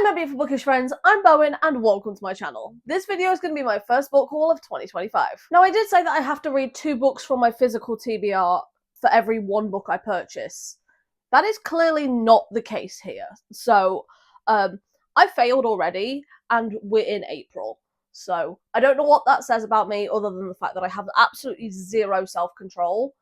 Hi my beautiful bookish friends, I'm Bowen and welcome to my channel. This video is going to be my first book haul of 2025. Now I did say that I have to read 2 books from my physical TBR for every 1 book I purchase. That is clearly not the case here. So, I failed already and we're in April. So, I don't know what that says about me other than the fact that I have absolutely zero self-control.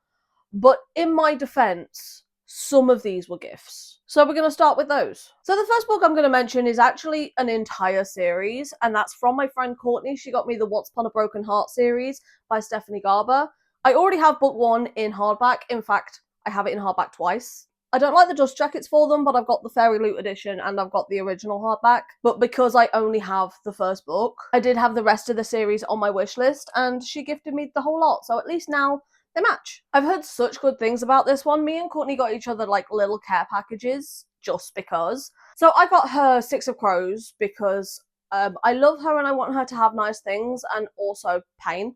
But in my defense, some of these were gifts. So we're going to start with those. So the first book I'm going to mention is actually an entire series, and that's from my friend Courtney. She got me the Once Upon a Broken Heart series by Stephanie Garber. I already have book 1 in hardback. In fact, I have it in hardback twice. I don't like the dust jackets for them, but I've got the Fairy Loot edition and I've got the original hardback. But because I only have the first book, I did have the rest of the series on my wish list, and she gifted me the whole lot. So at least now they match. I've heard such good things about this one. Me and Courtney got each other like little care packages just because. So I got her Six of Crows because I love her and I want her to have nice things, and also Pain,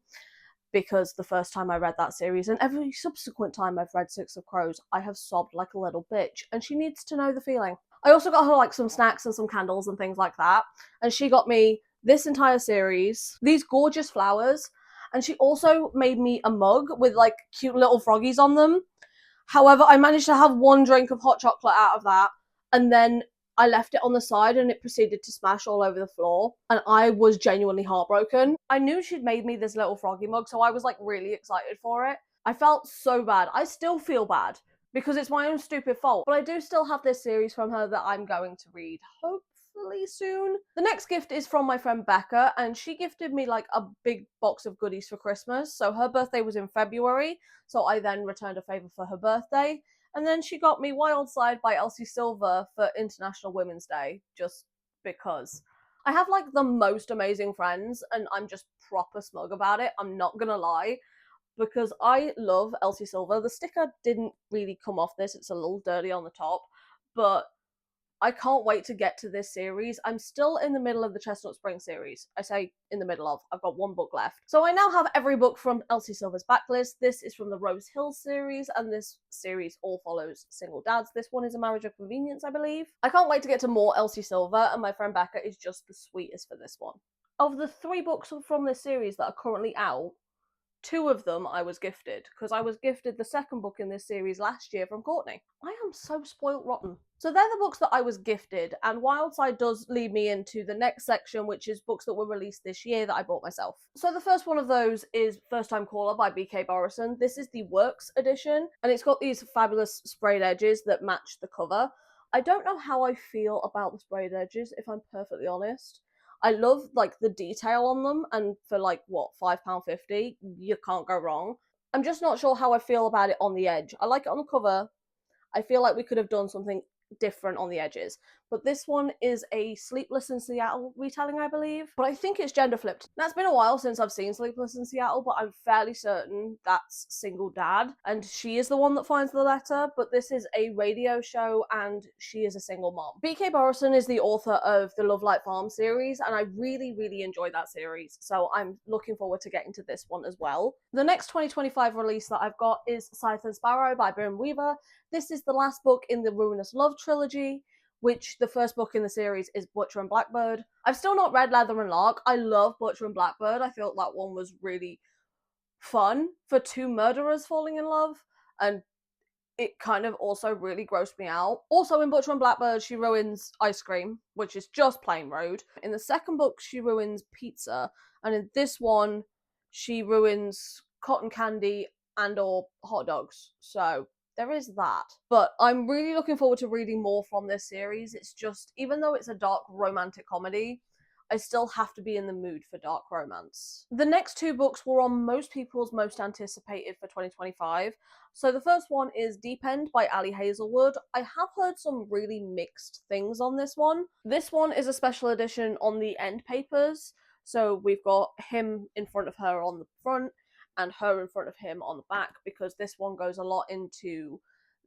because the first time I read that series and every subsequent time I've read Six of Crows, I have sobbed like a little bitch, and she needs to know the feeling. I also got her like some snacks and some candles and things like that, and she got me this entire series, these gorgeous flowers, and she also made me a mug with like cute little froggies on them. However, I managed to have 1 drink of hot chocolate out of that, and then I left it on the side and it proceeded to smash all over the floor, and I was genuinely heartbroken. I knew she'd made me this little froggy mug, so I was like really excited for it. I felt so bad. I still feel bad because it's my own stupid fault, but I do still have this series from her that I'm going to read, hopefully soon. The next gift is from my friend Becca, and she gifted me like a big box of goodies for Christmas. So her birthday was in February, so I then returned a favour for her birthday. And then she got me Wild Side by Elsie Silver for International Women's Day, just because. I have like the most amazing friends, and I'm just proper smug about it, I'm not gonna lie, because I love Elsie Silver. The sticker didn't really come off this, it's a little dirty on the top, but I can't wait to get to this series. I'm still in the middle of the Chestnut Spring series. I say in the middle of. I've got 1 book left. So I now have every book from Elsie Silver's backlist. This is from the Rose Hill series, and this series all follows single dads. This one is A Marriage of Convenience, I believe. I can't wait to get to more Elsie Silver, and my friend Becca is just the sweetest for this one. Of the 3 books from this series that are currently out, 2 of them I was gifted, because I was gifted the second book in this series last year from Courtney. I am so spoilt rotten. So they're the books that I was gifted, and Wildside does lead me into the next section, which is books that were released this year that I bought myself. So the first one of those is First Time Caller by B.K. Borison. This is the Works edition, and it's got these fabulous sprayed edges that match the cover. I don't know how I feel about the sprayed edges, if I'm perfectly honest. I love like the detail on them, and for like what, £5.50, you can't go wrong. I'm just not sure how I feel about it on the edge. I like it on the cover. I feel like we could have done something different on the edges. But this one is a Sleepless in Seattle retelling, I believe. But I think it's gender flipped. Now, it's been a while since I've seen Sleepless in Seattle, but I'm fairly certain that's single dad, and she is the one that finds the letter, but this is a radio show and she is a single mom. B.K. Borison is the author of the Love Light Farm series, and I really, really enjoyed that series, so I'm looking forward to getting to this one as well. The next 2025 release that I've got is Scythe and Sparrow by Brim Weaver. This is the last book in the Ruinous Love trilogy, which the first book in the series is Butcher and Blackbird. I've still not read Leather and Lark. I love Butcher and Blackbird. I felt that one was really fun for 2 murderers falling in love, and it kind of also really grossed me out. Also in Butcher and Blackbird, she ruins ice cream, which is just plain road. In the second book, she ruins pizza, and in this one, she ruins cotton candy and or hot dogs. So there is that. But I'm really looking forward to reading more from this series. It's just, even though it's a dark romantic comedy, I still have to be in the mood for dark romance. The next 2 books were on most people's most anticipated for 2025. So the first one is Deep End by Ali Hazelwood. I have heard some really mixed things on this one. This one is a special edition on the end papers. So we've got him in front of her on the front and her in front of him on the back, because this one goes a lot into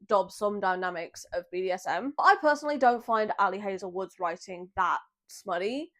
Dob-Sum dynamics of BDSM. But I personally don't find Ali Hazelwood's writing that smutty.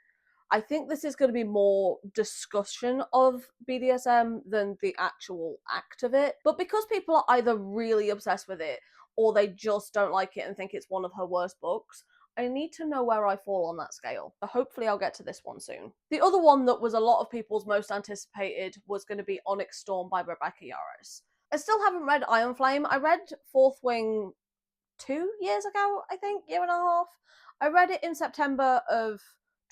I think this is going to be more discussion of BDSM than the actual act of it. But because people are either really obsessed with it or they just don't like it and think it's one of her worst books, I need to know where I fall on that scale. So hopefully I'll get to this one soon. The other one that was a lot of people's most anticipated was going to be Onyx Storm by Rebecca Yarros. I still haven't read Iron Flame. I read Fourth Wing 2 years ago, I think, year and a half. I read it in September of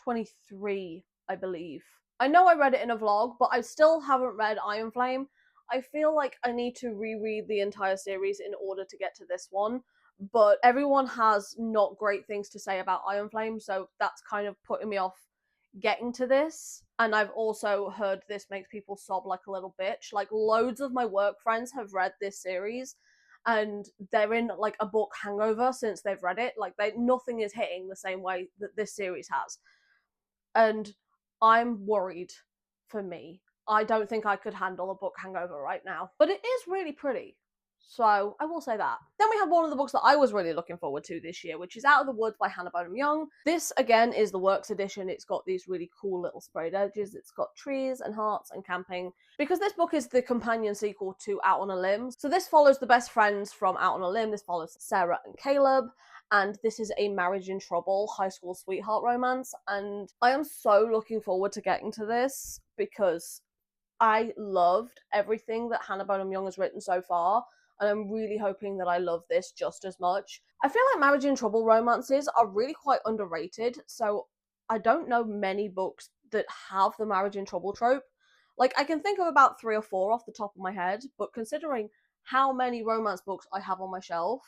23, I believe. I know I read it in a vlog, but I still haven't read Iron Flame. I feel like I need to reread the entire series in order to get to this one, but everyone has not great things to say about Iron Flame, so that's kind of putting me off getting to this. And I've also heard this makes people sob like a little bitch. Like, loads of my work friends have read this series and they're in like a book hangover since they've read it. Like, nothing is hitting the same way that this series has. And I'm worried for me. I don't think I could handle a book hangover right now. But it is really pretty. So I will say that. Then we have one of the books that I was really looking forward to this year, which is Out of the Woods by Hannah Bonham Young. This, again, is the Works edition. It's got these really cool little sprayed edges. It's got trees and hearts and camping. Because this book is the companion sequel to Out on a Limb. So this follows the best friends from Out on a Limb. This follows Sarah and Caleb. And this is a marriage in trouble high school sweetheart romance. And I am so looking forward to getting to this because I loved everything that Hannah Bonham Young has written so far, and I'm really hoping that I love this just as much. I feel like marriage in trouble romances are really quite underrated, so I don't know many books that have the marriage in trouble trope. Like, I can think of about 3 or 4 off the top of my head, but considering how many romance books I have on my shelf,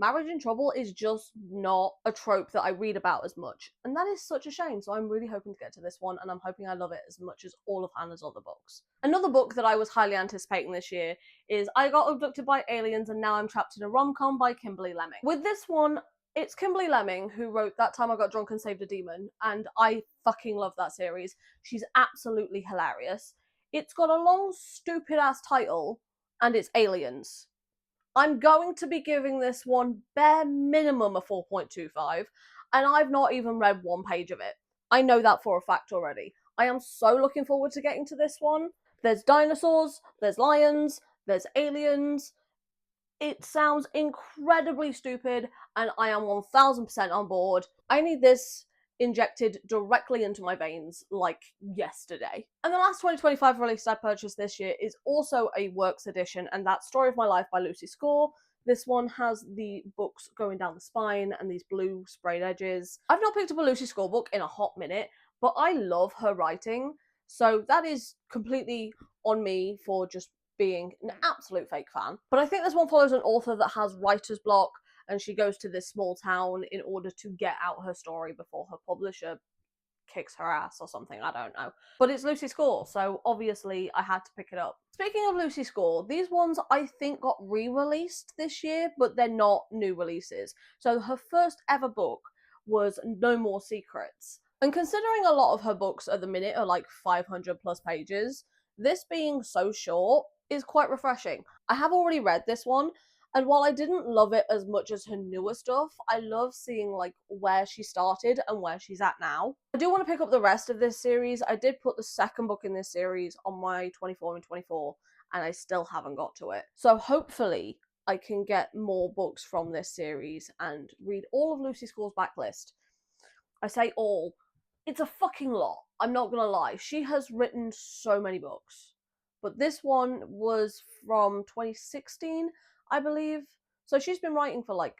marriage in trouble is just not a trope that I read about as much, and that is such a shame. So I'm really hoping to get to this one, and I'm hoping I love it as much as all of Hannah's other books. Another book that I was highly anticipating this year is I Got Abducted by Aliens and Now I'm Trapped in a Rom-Com by Kimberly Lemming. With this one, it's Kimberly Lemming who wrote That Time I Got Drunk and Saved a Demon, and I fucking love that series. She's absolutely hilarious. It's got a long, stupid-ass title, and it's aliens. I'm going to be giving this one bare minimum a 4.25, and I've not even read one page of it. I know that for a fact already. I am so looking forward to getting to this one. There's dinosaurs, there's lions, there's aliens. It sounds incredibly stupid, and I am 1000% on board. I need this injected directly into my veins like yesterday. And the last 2025 release I purchased this year is also a Works edition, and that's Story of My Life by Lucy Score. This one has the books going down the spine and these blue sprayed edges. I've not picked up a Lucy Score book in a hot minute, but I love her writing, so that is completely on me for just being an absolute fake fan. But I think this one follows an author that has writer's block, and she goes to this small town in order to get out her story before her publisher kicks her ass or something, I don't know. But it's Lucy Score, so obviously I had to pick it up. Speaking of Lucy Score, these ones I think got re-released this year, but they're not new releases. So her first ever book was No More Secrets. And considering a lot of her books at the minute are like 500 plus pages, this being so short is quite refreshing. I have already read this one, and while I didn't love it as much as her newer stuff, I love seeing like where she started and where she's at now. I do want to pick up the rest of this series. I did put the second book in this series on my 24 and 24, and I still haven't got to it. So hopefully I can get more books from this series and read all of Lucy Score's backlist. I say all. It's a fucking lot. I'm not gonna lie. She has written so many books. But this one was from 2016, I believe. So she's been writing for like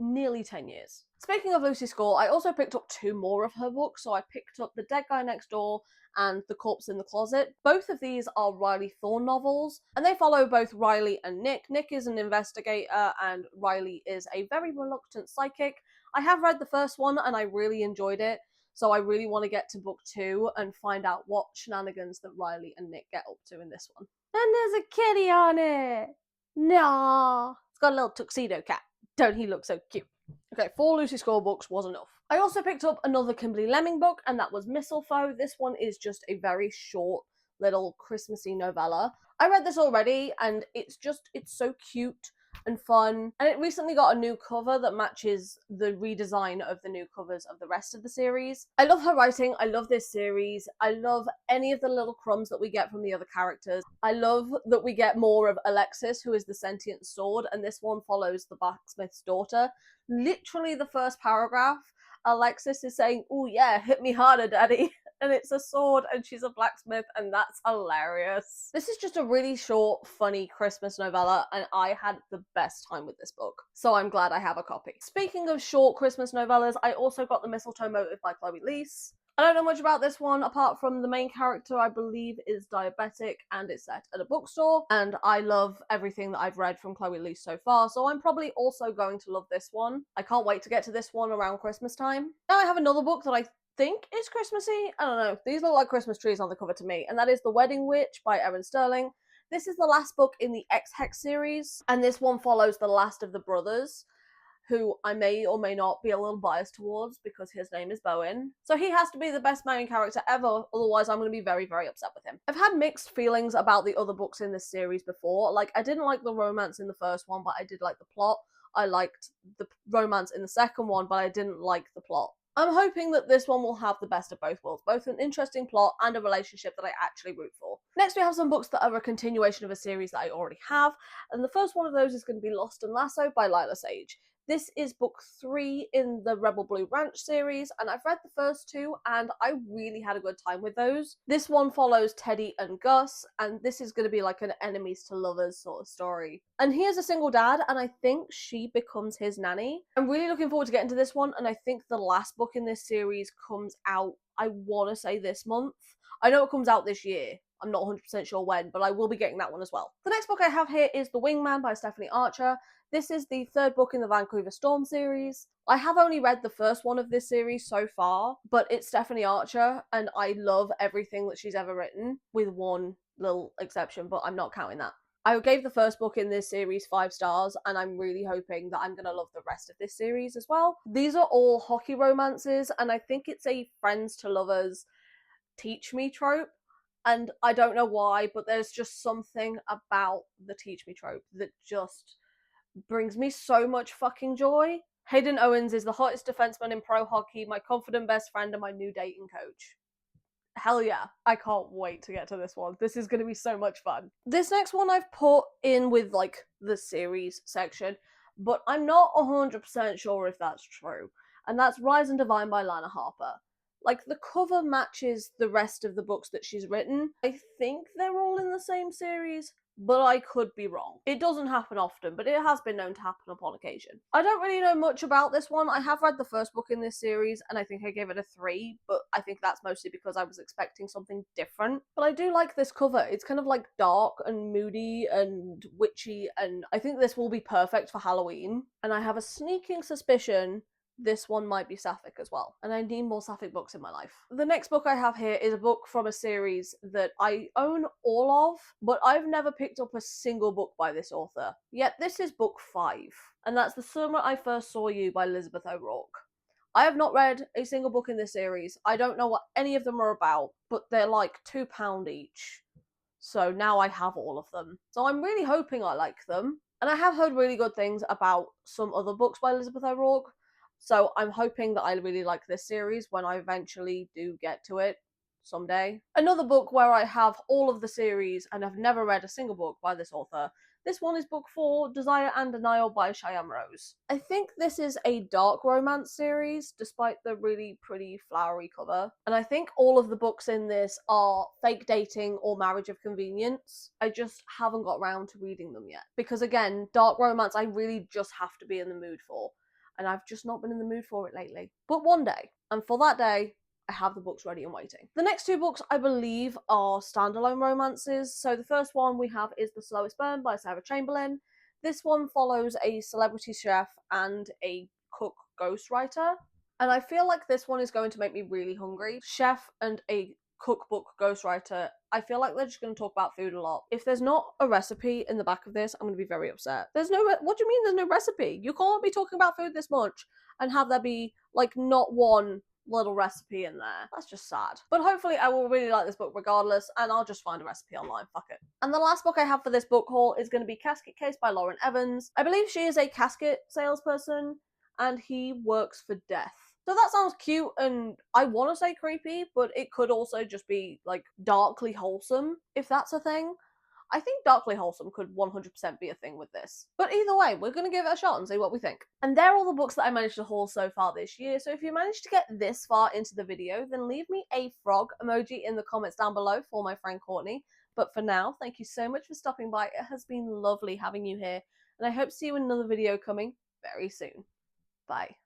nearly 10 years. Speaking of Lucy Score, I also picked up 2 more of her books. So I picked up The Dead Guy Next Door and The Corpse in the Closet. Both of these are Riley Thorne novels, and they follow both Riley and Nick. Nick is an investigator and Riley is a very reluctant psychic. I have read the first one and I really enjoyed it. So I really want to get to book 2 and find out what shenanigans that Riley and Nick get up to in this one. And there's a kitty on it! Nah! It's got a little tuxedo cat. Don't he look so cute? Okay, 4 Lucy Score books was enough. I also picked up another Kimberly Lemming book, and that was Mistletoe. This one is just a very short little Christmassy novella. I read this already, and it's so cute and fun, and it recently got a new cover that matches the redesign of the new covers of the rest of the series. I love her writing, I love this series, I love any of the little crumbs that we get from the other characters. I love that we get more of Alexis, who is the sentient sword, and this one follows the blacksmith's daughter. Literally the first paragraph Alexis is saying, "Oh yeah, hit me harder, daddy." And it's a sword and she's a blacksmith, and that's hilarious. This is just a really short, funny Christmas novella, and I had the best time with this book. So I'm glad I have a copy. Speaking of short Christmas novellas, I also got The Mistletoe Motive by Chloe Leese. I don't know much about this one apart from the main character, I believe, is diabetic and it's set at a bookstore, and I love everything that I've read from Chloe Leese so far, so I'm probably also going to love this one. I can't wait to get to this one around Christmas time. Now I have another book that I think is Christmassy. I don't know, these look like Christmas trees on the cover to me, and that is The Wedding Witch by Erin Sterling. This is the last book in the X-Hex series, and this one follows the last of the brothers, who I may or may not be a little biased towards because his name is Bowen. So he has to be the best main character ever, otherwise I'm going to be very, very upset with him. I've had mixed feelings about the other books in this series before. Like, I didn't like the romance in the first one, but I did like the plot. I liked the romance in the second one, but I didn't like the plot. I'm hoping that this one will have the best of both worlds, both an interesting plot and a relationship that I actually root for. Next we have some books that are a continuation of a series that I already have, and the first one of those is going to be Lost and Lasso by Lila Sage. This is book 3 in the Rebel Blue Ranch series, and I've read the first 2, and I really had a good time with those. This one follows Teddy and Gus, and this is going to be like an enemies to lovers sort of story. And he is a single dad, and I think she becomes his nanny. I'm really looking forward to getting to this one, and I think the last book in this series comes out, I want to say this month. I know it comes out this year. I'm not 100% sure when, but I will be getting that one as well. The next book I have here is The Wingman by Stephanie Archer. This is the 3rd book in the Vancouver Storm series. I have only read the first one of this series so far, but it's Stephanie Archer, and I love everything that she's ever written, with one little exception, but I'm not counting that. I gave the first book in this series 5 stars, and I'm really hoping that I'm going to love the rest of this series as well. These are all hockey romances, and I think it's a friends to lovers teach me trope. And I don't know why, but there's just something about the teach me trope that just brings me so much fucking joy. Hayden Owens is the hottest defenseman in pro hockey, my confident best friend, and my new dating coach. Hell yeah, I can't wait to get to this one. This is going to be so much fun. This next one I've put in with like the series section, but I'm not 100% sure if that's true. And that's Rise and Divine by Lana Harper. Like, the cover matches the rest of the books that she's written. I think they're all in the same series, but I could be wrong. It doesn't happen often, but it has been known to happen upon occasion. I don't really know much about this one. I have read the first book in this series, and I think I gave it a 3, but I think that's mostly because I was expecting something different. But I do like this cover. It's kind of like dark and moody and witchy, and I think this will be perfect for Halloween. And I have a sneaking suspicion this one might be sapphic as well, and I need more sapphic books in my life. The next book I have here is a book from a series that I own all of, but I've never picked up a single book by this author. Yet this is book 5, and that's The Summer I First Saw You by Elizabeth O'Rourke. I have not read a single book in this series. I don't know what any of them are about, but they're like £2 each. So now I have all of them. So I'm really hoping I like them. And I have heard really good things about some other books by Elizabeth O'Rourke. So I'm hoping that I really like this series when I eventually do get to it someday. Another book where I have all of the series and have never read a single book by this author. This one is book 4, Desire and Denial by Cheyenne Rose. I think this is a dark romance series, despite the really pretty flowery cover. And I think all of the books in this are fake dating or marriage of convenience. I just haven't got around to reading them yet. Because again, dark romance I really just have to be in the mood for. And I've just not been in the mood for it lately. But one day, and for that day, I have the books ready and waiting. The next 2 books, I believe, are standalone romances. So the first one we have is The Slowest Burn by Sarah Chamberlain. This one follows a celebrity chef and a cook ghostwriter. And I feel like this one is going to make me really hungry. Chef and a cookbook ghostwriter, I feel like they're just going to talk about food a lot. If there's not a recipe in the back of this, I'm going to be very upset. What do you mean there's no recipe? You can't be talking about food this much and have there be, like, not one little recipe in there. That's just sad. But hopefully I will really like this book regardless, and I'll just find a recipe online, fuck it. And the last book I have for this book haul is going to be Casket Case by Lauren Evans. I believe she is a casket salesperson, and he works for death. So that sounds cute and I want to say creepy, but it could also just be like darkly wholesome, if that's a thing. I think Darkly Wholesome could 100% be a thing with this. But either way, we're going to give it a shot and see what we think. And they're all the books that I managed to haul so far this year, so if you managed to get this far into the video, then leave me a frog emoji in the comments down below for my friend Courtney. But for now, thank you so much for stopping by. It has been lovely having you here, and I hope to see you in another video coming very soon. Bye.